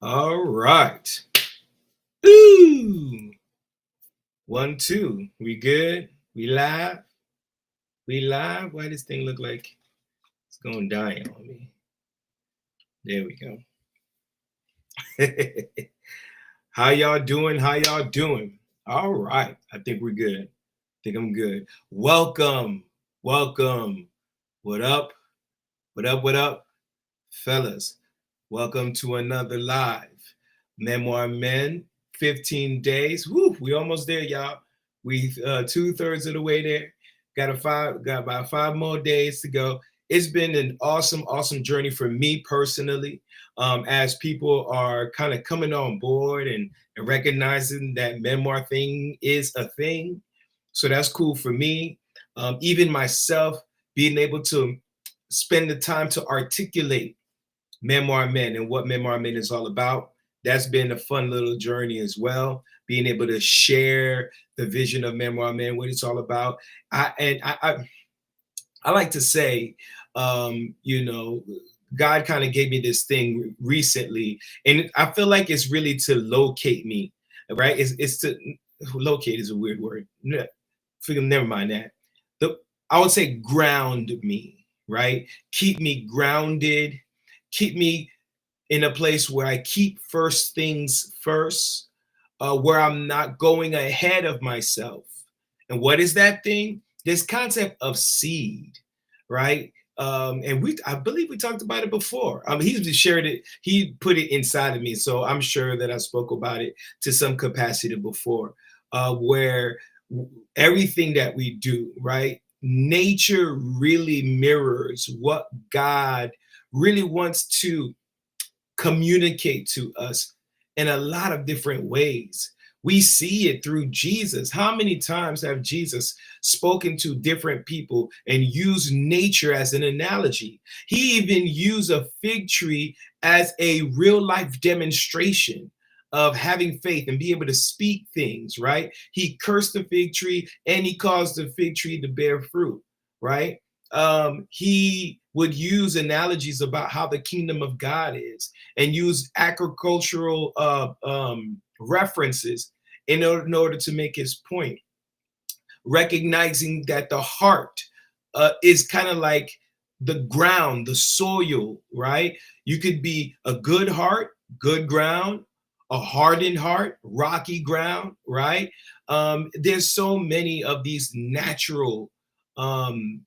All right. Ooh. 1, 2. We good? We live? We live? Why this thing look like it's gonna die on me? There we go. How y'all doing? How y'all doing? All right. I think we're good. I think I'm good. Welcome. Welcome. What up? What up? What up? Fellas, welcome to another live Memoir Men. 15 days. Woo, we almost there, y'all. We 2/3 of the way there. Got about 5 more days to go. It's been an awesome journey for me personally. As people are kind of coming on board and recognizing that memoir thing is a thing. So that's cool for me. Even myself being able to spend the time to articulate Memoir Men and what Memoir Men is all about. That's been a fun little journey as well. Being able to share the vision of Memoir Men, what it's all about. I like to say, you know, God kind of gave me this thing recently, and I feel like it's really to locate me, right? It's to locate is a weird word. Never mind that. The I would say ground me, right? Keep me grounded, keep me in a place where I keep first things first, where I'm not going ahead of myself. And what is that thing? This concept of seed, right? And I believe we talked about it before. He shared it, he put it inside of me. So I'm sure that I spoke about it to some capacity before, where everything that we do, right? Nature really mirrors what God really wants to communicate to us in a lot of different ways. We see it through Jesus. How many times have Jesus spoken to different people and used nature as an analogy? He even used a fig tree as a real life demonstration of having faith and be able to speak things, right? He cursed the fig tree and he caused the fig tree to bear fruit, right? He would use analogies about how the kingdom of God is and use agricultural references in order to make his point, recognizing that the heart is kind of like the ground, the soil, right? You could be a good heart, good ground, a hardened heart, rocky ground, right? There's so many of these natural um,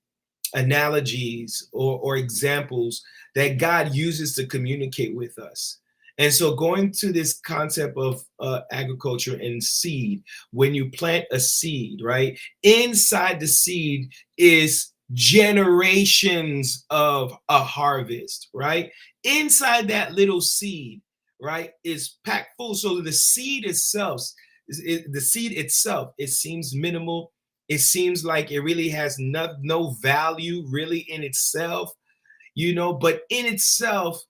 analogies or examples that God uses to communicate with us. And so, going to this concept of agriculture and seed, when you plant a seed, right? Inside the seed is generations of a harvest, right? Inside that little seed, right, is packed full. So the seed itself, it seems minimal, it seems like it really has no value really in itself, but in itself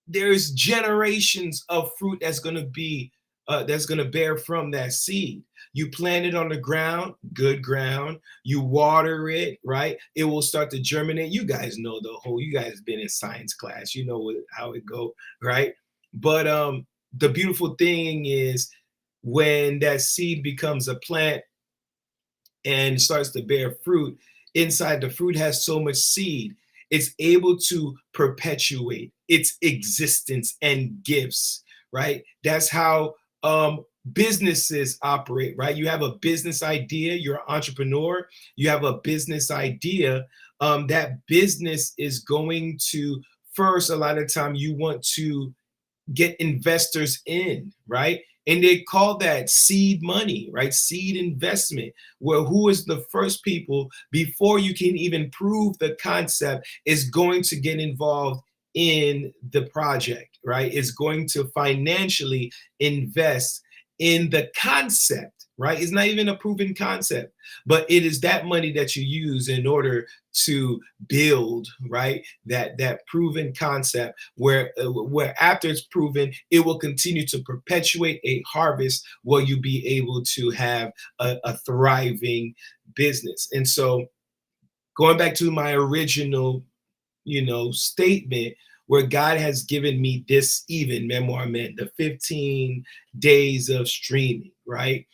there's generations of fruit that's going to bear from that seed. You plant it on the ground, good ground, you water it, right? It will start to germinate. You guys know you guys been in science class, you know how it go, right? But the beautiful thing is when that seed becomes a plant and starts to bear fruit, inside the fruit has so much seed, it's able to perpetuate its existence and gifts, right? That's how businesses operate, right? You have a business idea, you're an entrepreneur, you have a business idea. That business is going to, first, a lot of time, you want to get investors in, right? And they call that seed money, right? Seed investment, where who is the first people before you can even prove the concept is going to get involved in the project, right? Is going to financially invest in the concept, right? It's not even a proven concept, but it is that money that you use in order to build, right, that proven concept where after it's proven, it will continue to perpetuate a harvest where you be able to have a thriving business. And so, going back to my original statement, where God has given me this even Memoir Men, the 15 days of streaming, right?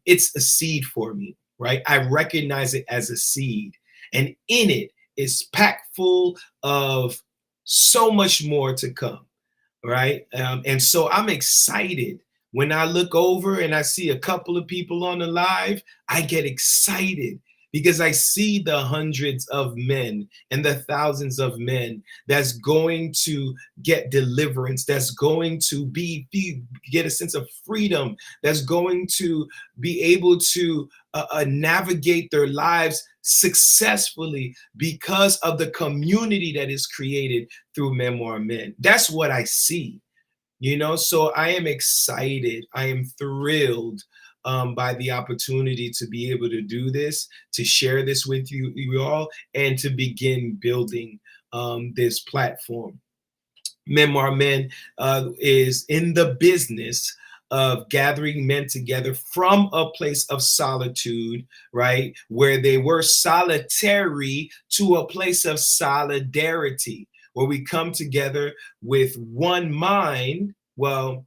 It's a seed for me, right? I recognize it as a seed, and in it is packed full of so much more to come, right? And so I'm excited when I look over and I see a couple of people on the live. I get excited because I see the hundreds of men and the thousands of men that's going to get deliverance, that's going to get a sense of freedom, that's going to be able to navigate their lives successfully because of the community that is created through Memoir Men. That's what I see, you know. So I am excited. I am thrilled by the opportunity to be able to do this, to share this with you all, and to begin building this platform. Memoir Men is in the business of gathering men together from a place of solitude, right? Where they were solitary to a place of solidarity, where we come together with one mind. Well,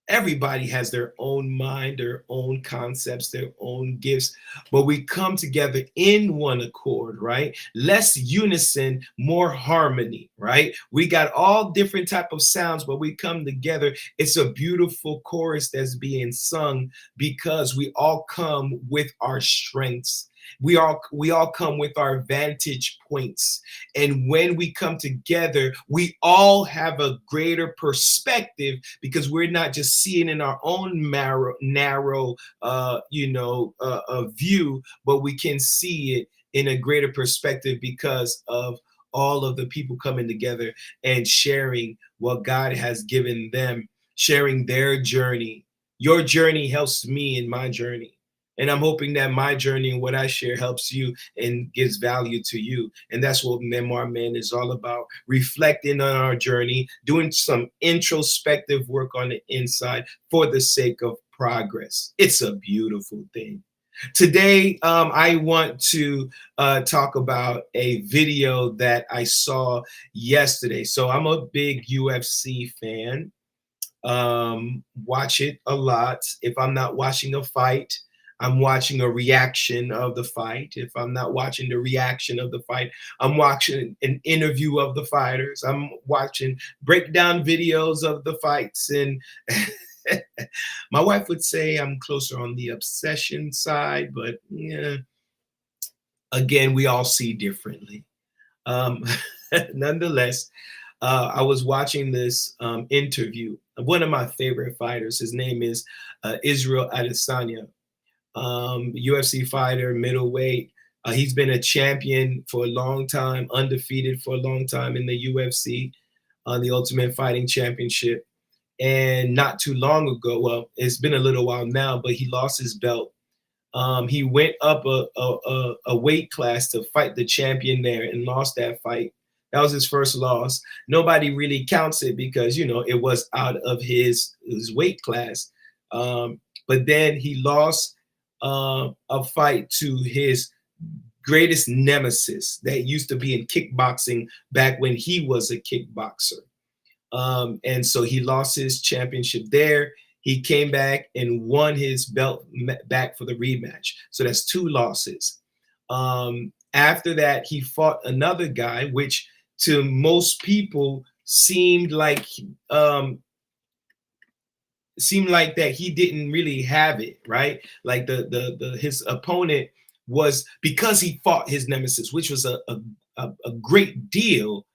everybody has their own mind, their own concepts, their own gifts, but we come together in one accord, right? Less unison, more harmony, right? We got all different type of sounds, but we come together. It's a beautiful chorus that's being sung because we all come with our strengths. We all come with our vantage points, and when we come together, we all have a greater perspective because we're not just seeing in our own narrow view, but we can see it in a greater perspective because of all of the people coming together and sharing what God has given them, sharing their journey. Your journey helps me in my journey. And I'm hoping that my journey and what I share helps you and gives value to you. And that's what Memoir Men is all about: reflecting on our journey, doing some introspective work on the inside for the sake of progress. It's a beautiful thing. Today, I want to talk about a video that I saw yesterday. So I'm a big UFC fan. Watch it a lot. If I'm not watching a fight, I'm watching a reaction of the fight. If I'm not watching the reaction of the fight, I'm watching an interview of the fighters. I'm watching breakdown videos of the fights. And my wife would say I'm closer on the obsession side, but yeah, again, we all see differently. Um, Nonetheless, I was watching this interview. One of my favorite fighters, his name is Israel Adesanya, UFC fighter, middleweight. He's been a champion for a long time, undefeated for a long time in the UFC, the Ultimate Fighting Championship. And not too long ago, well, it's been a little while now, but he lost his belt. He went up a weight class to fight the champion there and lost that fight. That was his first loss. Nobody really counts it because, you know, it was out of his weight class. But then he lost a fight to his greatest nemesis that used to be in kickboxing back when he was a kickboxer. And so he lost his championship there. He came back and won his belt back for the rematch. So that's 2 losses. After that, he fought another guy, which to most people seemed like that he didn't really have it, right? Like his opponent was, because he fought his nemesis, which was a great deal.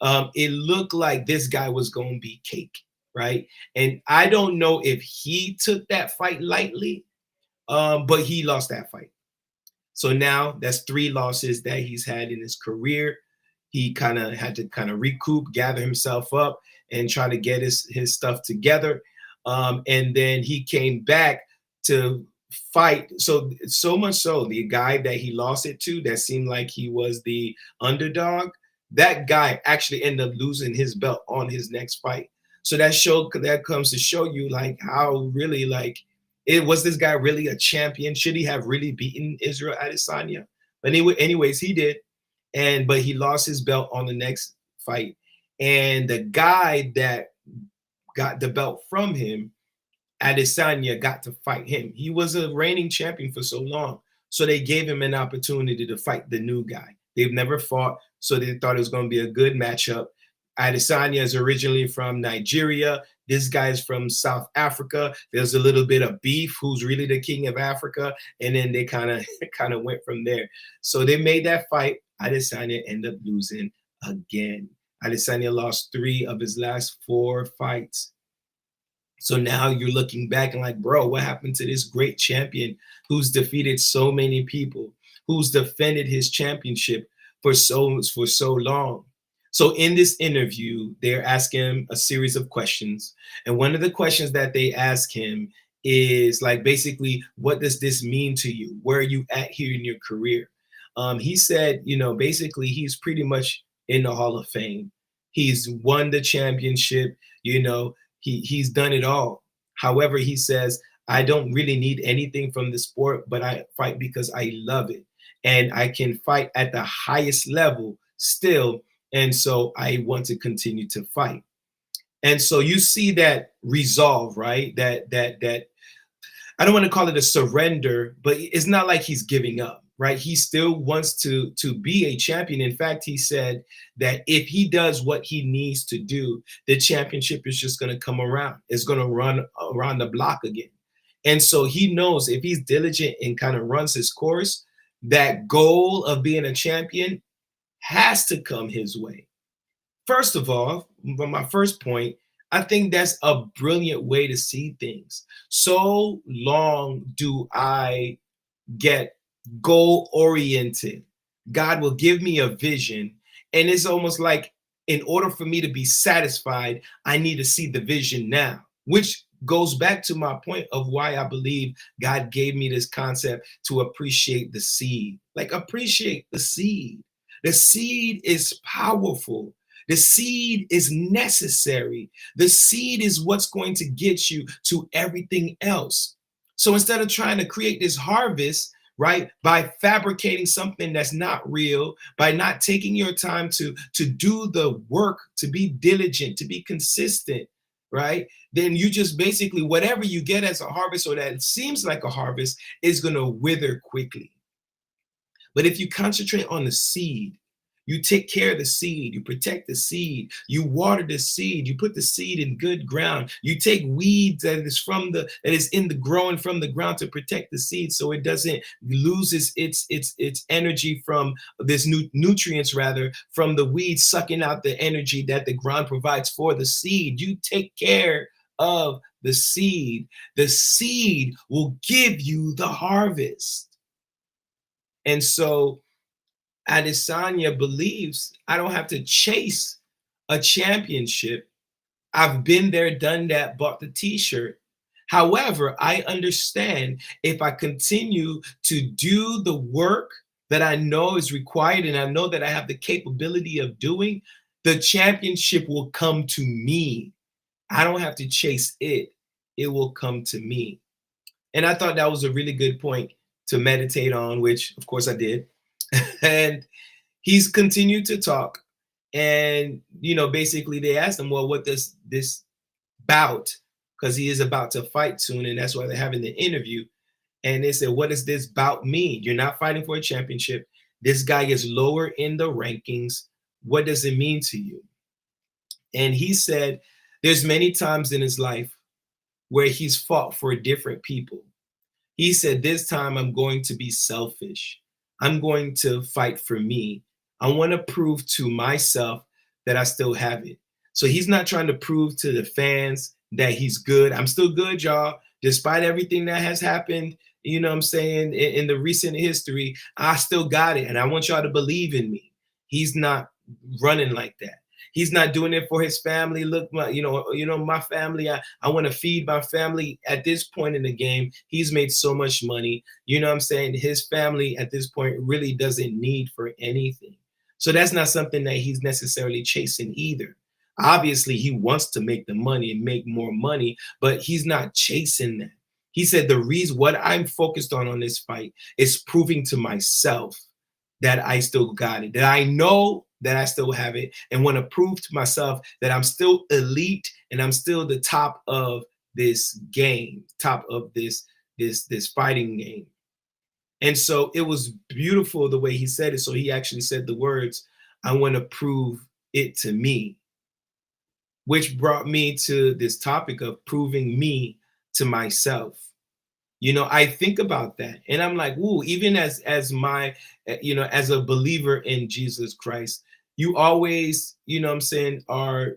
It looked like this guy was going to be cake, right? And I don't know if he took that fight lightly, but he lost that fight. So now that's 3 losses that he's had in his career. He kind of had to kind of recoup, gather himself up, and try to get his stuff together. And then he came back to fight. So much so, the guy that he lost it to, that seemed like he was the underdog, that guy actually ended up losing his belt on his next fight. So that comes to show you like how really like it was, this guy really a champion? Should he have really beaten Israel Adesanya? But anyways, he did. and but he lost his belt on the next fight. And the guy that got the belt from him, Adesanya, got to fight him. He was a reigning champion for so long. So they gave him an opportunity to fight the new guy. They've never fought, so they thought it was going to be a good matchup. Adesanya is originally from Nigeria. This guy's from South Africa. There's a little bit of beef. Who's really the king of Africa? And then they kind of kind of went from there. So they made that fight. Adesanya ended up losing again. Adesanya lost 3 of his last 4 fights. So now you're looking back and like, bro, what happened to this great champion who's defeated so many people, who's defended his championship for so long? So in this interview, they're asking him a series of questions. And one of the questions that they ask him is like, basically, what does this mean to you? Where are you at here in your career? He said, basically, he's pretty much in the Hall of Fame. He's won the championship, he's done it all. However, he says, I don't really need anything from the sport, but I fight because I love it. And I can fight at the highest level still. And so I want to continue to fight. And so you see that resolve, right? That I don't want to call it a surrender, but it's not like he's giving up, right? He still wants to be a champion. In fact, he said that if he does what he needs to do, the championship is just going to come around. It's going to run around the block again. And so he knows if he's diligent and kind of runs his course, that goal of being a champion has to come his way. First of all, my first point, I think that's a brilliant way to see things. So long do I get goal oriented. God will give me a vision. And it's almost like in order for me to be satisfied, I need to see the vision now, which goes back to my point of why I believe God gave me this concept to appreciate the seed. Like, appreciate the seed. The seed is powerful. The seed is necessary. The seed is what's going to get you to everything else. So instead of trying to create this harvest, right, by fabricating something that's not real, by not taking your time to do the work, to be diligent, to be consistent, right, then you just basically, whatever you get as a harvest or that seems like a harvest is going to wither quickly. But if you concentrate on the seed, you take care of the seed, you protect the seed, you water the seed, you put the seed in good ground, you take weeds that is in the growing from the ground to protect the seed so it doesn't loses its energy from this nutrients rather from the weeds sucking out the energy that the ground provides for the seed. You take care of the seed will give you the harvest. And so Adesanya believes I don't have to chase a championship. I've been there, done that, bought the t-shirt. However, I understand if I continue to do the work that I know is required and I know that I have the capability of doing, the championship will come to me. I don't have to chase it. It will come to me. And I thought that was a really good point to meditate on, which of course I did. And he's continued to talk. And, basically they asked him, well, what does this bout, because he is about to fight soon, and that's why they're having the interview. And they said, what does this bout mean? You're not fighting for a championship. This guy is lower in the rankings. What does it mean to you? And he said, there's many times in his life where he's fought for different people. He said, this time I'm going to be selfish. I'm going to fight for me. I want to prove to myself that I still have it. So he's not trying to prove to the fans that he's good. I'm still good, y'all. Despite everything that has happened, what I'm saying, in the recent history, I still got it. And I want y'all to believe in me. He's not running like that. He's not doing it for his family. Look, my family, I want to feed my family. At this point in the game, he's made so much money. What I'm saying? His family at this point really doesn't need for anything. So that's not something that he's necessarily chasing either. Obviously, he wants to make the money and make more money, but he's not chasing that. He said, the reason what I'm focused on this fight is proving to myself that I still got it, that I know that I still have it, and want to prove to myself that I'm still elite and I'm still the top of this game, top of this fighting game. And so it was beautiful the way he said it. So he actually said the words, I want to prove it to me, which brought me to this topic of proving me to myself. I think about that and I'm like, ooh, even as my, as a believer in Jesus Christ, you always, I'm saying, are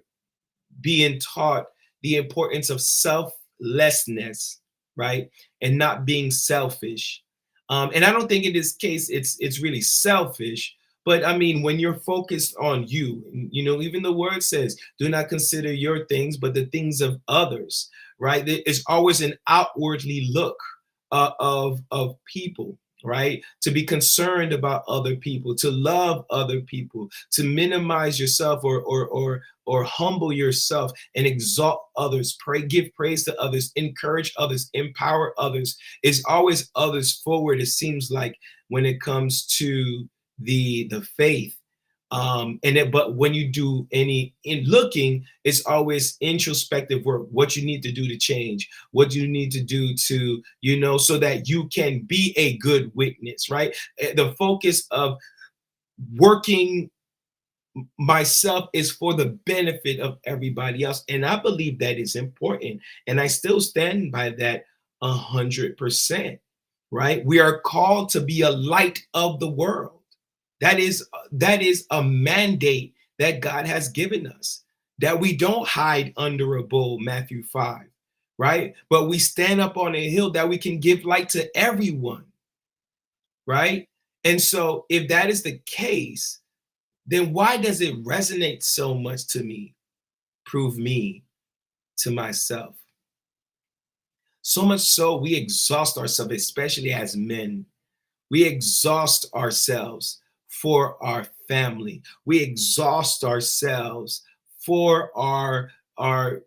being taught the importance of selflessness, right? And not being selfish. And I don't think in this case it's really selfish, but I mean, when you're focused on you, even the word says, do not consider your things, but the things of others, right? It's always an outwardly look of people, right? To be concerned about other people, to love other people, to minimize yourself or humble yourself and exalt others, pray, give praise to others, encourage others, empower others. It's always others forward, it seems like, when it comes to the faith. But when you do any in looking, it's always introspective work, what you need to do to change, what you need to do to, so that you can be a good witness, right? The focus of working myself is for the benefit of everybody else. And I believe that is important. And I still stand by that 100%, right? We are called to be a light of the world. That is a mandate that God has given us, that we don't hide under a bowl, Matthew 5, right? But we stand up on a hill that we can give light to everyone, right? And so if that is the case, then why does it resonate so much to me? Prove me to myself. So much so we exhaust ourselves, especially as men. We exhaust ourselves for our family. We exhaust ourselves for our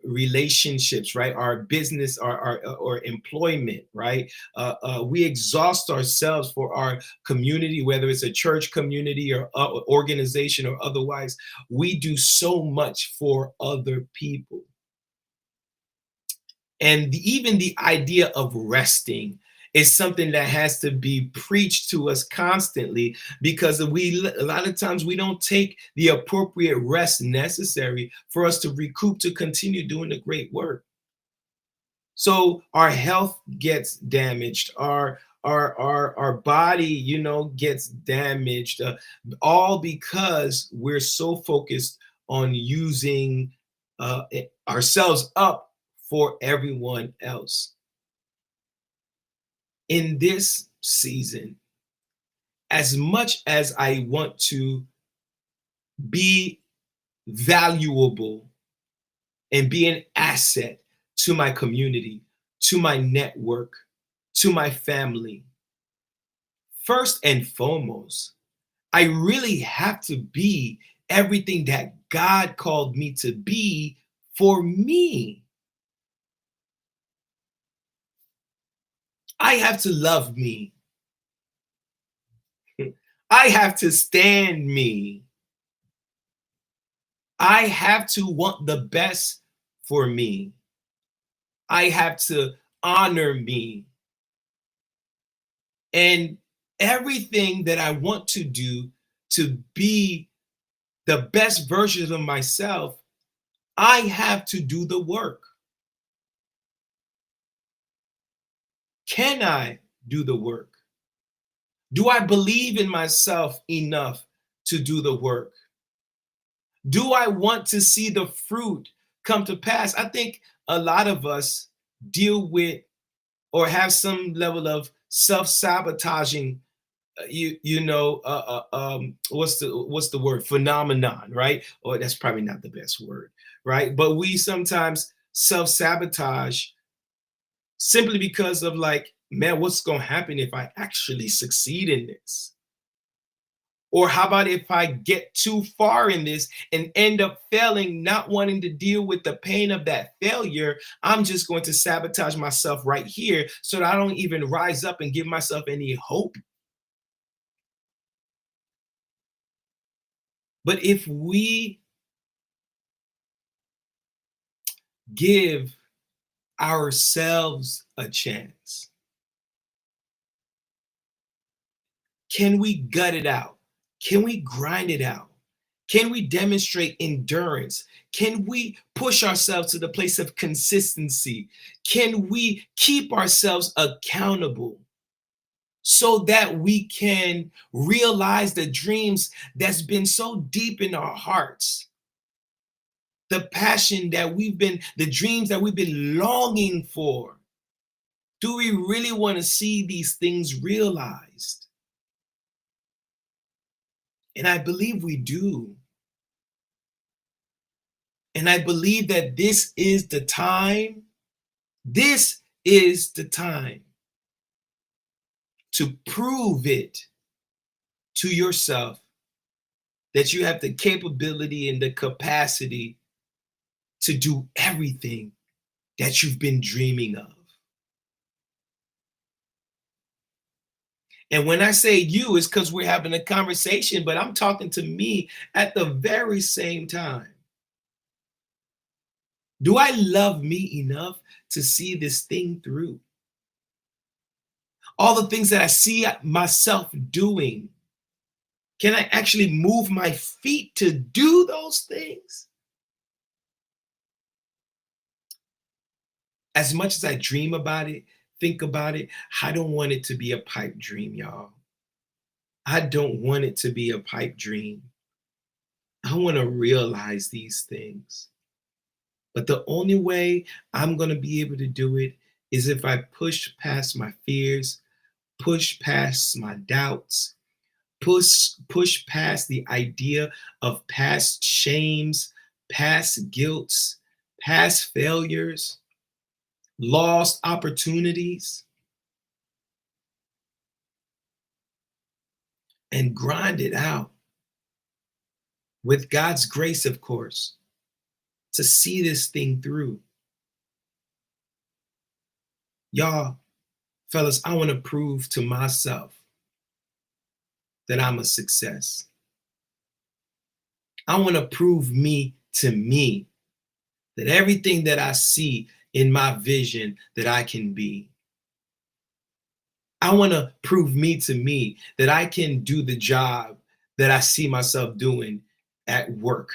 relationships, right? Our business, our employment, right? We exhaust ourselves for our community, whether it's a church community or organization or otherwise. We do so much for other people. And even the idea of resting is something that has to be preached to us constantly, because a lot of times we don't take the appropriate rest necessary for us to recoup to continue doing the great work. So our health gets damaged, our body, gets damaged, all because we're so focused on using ourselves up for everyone else. In this season, as much as I want to be valuable and be an asset to my community, to my network, to my family, first and foremost, I really have to be everything that God called me to be for me. I have to love me. I have to stand me. I have to want the best for me. I have to honor me. And everything that I want to do to be the best version of myself, I have to do the work. Can I do the work? Do I believe in myself enough to do the work? Do I want to see the fruit come to pass? I think a lot of us deal with or have some level of self-sabotaging, what's the word, phenomenon, right? Or that's probably not the best word, right? But we sometimes self-sabotage simply because of, like, man, what's going to happen if I actually succeed in this? Or how about if I get too far in this and end up failing, not wanting to deal with the pain of that failure? I'm just going to sabotage myself right here so that I don't even rise up and give myself any hope. But if we give ourselves a chance, can we gut it out? Can we grind it out? Can we demonstrate endurance? Can we push ourselves to the place of consistency? Can we keep ourselves accountable so that we can realize the dreams that's been so deep in our hearts? The passion that the dreams that we've been longing for. Do we really want to see these things realized? And I believe we do. And I believe that this is the time to prove it to yourself that you have the capability and the capacity to do everything that you've been dreaming of. And when I say you, it's because we're having a conversation, but I'm talking to me at the very same time. Do I love me enough to see this thing through? All the things that I see myself doing, can I actually move my feet to do those things? As much as I dream about it, think about it, I don't want it to be a pipe dream, y'all. I don't want it to be a pipe dream. I want to realize these things. But the only way I'm going to be able to do it is if I push past my fears, push past my doubts, push past the idea of past shames, past guilts, past failures, lost opportunities, and grind it out with God's grace, of course, to see this thing through. Y'all, fellas, I want to prove to myself that I'm a success. I want to prove me to me that everything that I see in my vision that I can be. I want to prove me to me that I can do the job that I see myself doing at work,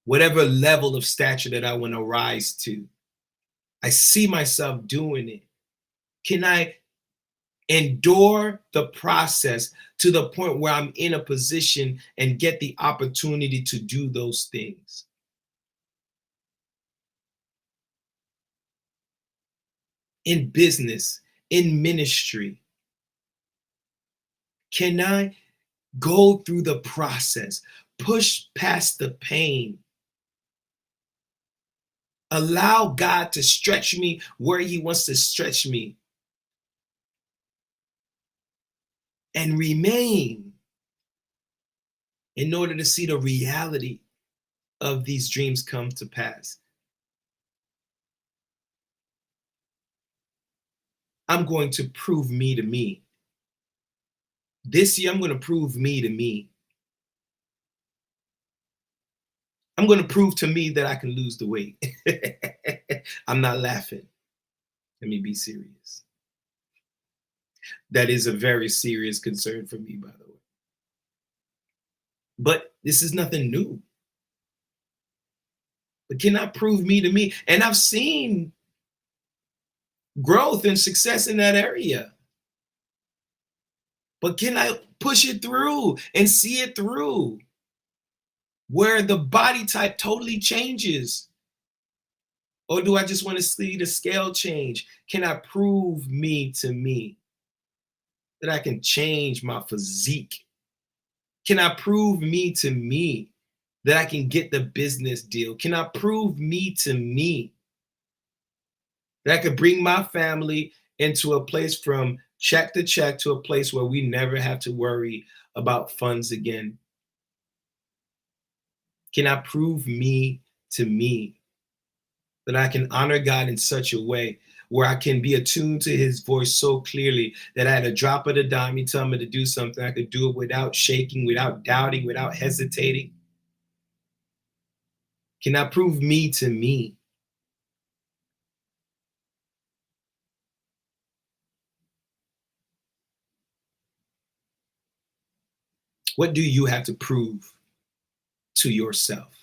whatever level of stature that I want to rise to. I see myself doing it. Can I endure the process to the point where I'm in a position and get the opportunity to do those things? In business, in ministry, can I go through the process, push past the pain, allow God to stretch me where He wants to stretch me, and remain in order to see the reality of these dreams come to pass? I'm going to prove me to me. This year, I'm going to prove me to me. I'm going to prove to me that I can lose the weight. I'm not laughing. Let me be serious. That is a very serious concern for me, by the way. But this is nothing new. But can I prove me to me? And I've seen growth and success in that area. But can I push it through and see it through? Where the body type totally changes? Or do I just want to see the scale change? Can I prove me to me that I can change my physique? Can I prove me to me that I can get the business deal? Can I prove me to me that I could bring my family into a place from check to check to a place where we never have to worry about funds again? Can I prove me to me that I can honor God in such a way where I can be attuned to his voice so clearly that at a drop of the dime, he tell me to do something, I could do it without shaking, without doubting, without hesitating? Can I prove me to me? What do you have to prove to yourself?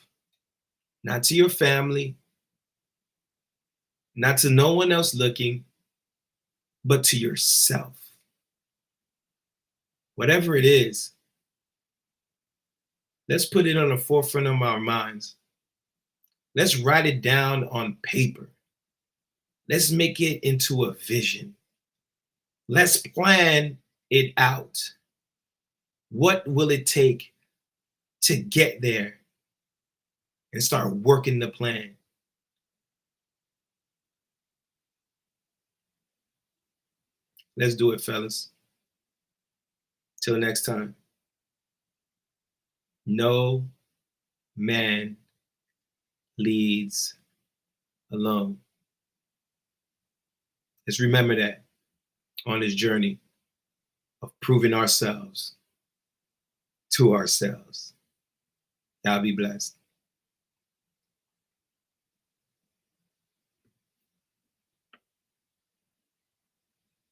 Not to your family, not to no one else looking, but to yourself. Whatever it is, let's put it on the forefront of our minds. Let's write it down on paper. Let's make it into a vision. Let's plan it out. What will it take to get there and start working the plan? Let's do it, fellas. Till next time. No man leads alone. Let's remember that on this journey of proving ourselves to ourselves. Y'all be blessed.